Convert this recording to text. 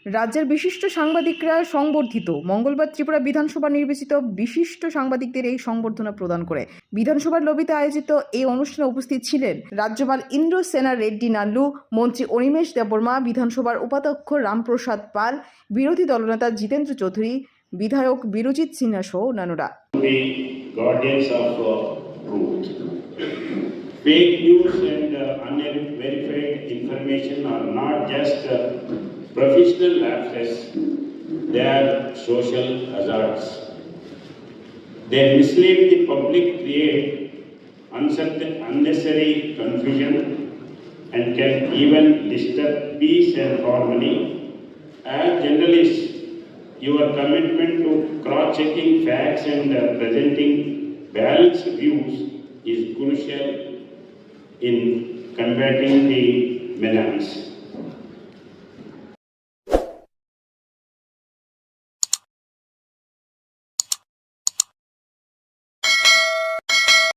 রাজ্যের বিশিষ্ট সাংবাদিকরা সংবর্ধিত। মঙ্গলবার ত্রিপুরা বিধানসভা নির্বাচিত বিশিষ্ট সাংবাদিকদের এই সংবর্ধনা প্রদান করে বিধানসভার লবিতে আয়োজিত এই অনুষ্ঠানে উপস্থিত ছিলেন রাজ্যপাল ইন্দ্রসেনা রেড্ডি নাল্লু, মন্ত্রী অনিমেষ দেববর্মা, বিধানসভার উপাধ্যক্ষ রামপ্রসাদ পাল, বিরোধী দলনেতা জিতেন্দ্র চৌধুরী, বিধায়ক বিরজিৎ সিনহা সহ অন্যান্যরা। Fake news and unverified information are not just professional lapses, they are social hazards. They mislead the public, create unnecessary confusion, and can even disturb peace and harmony. As journalists, your commitment to cross-checking facts and presenting balanced views is crucial in combating the menace.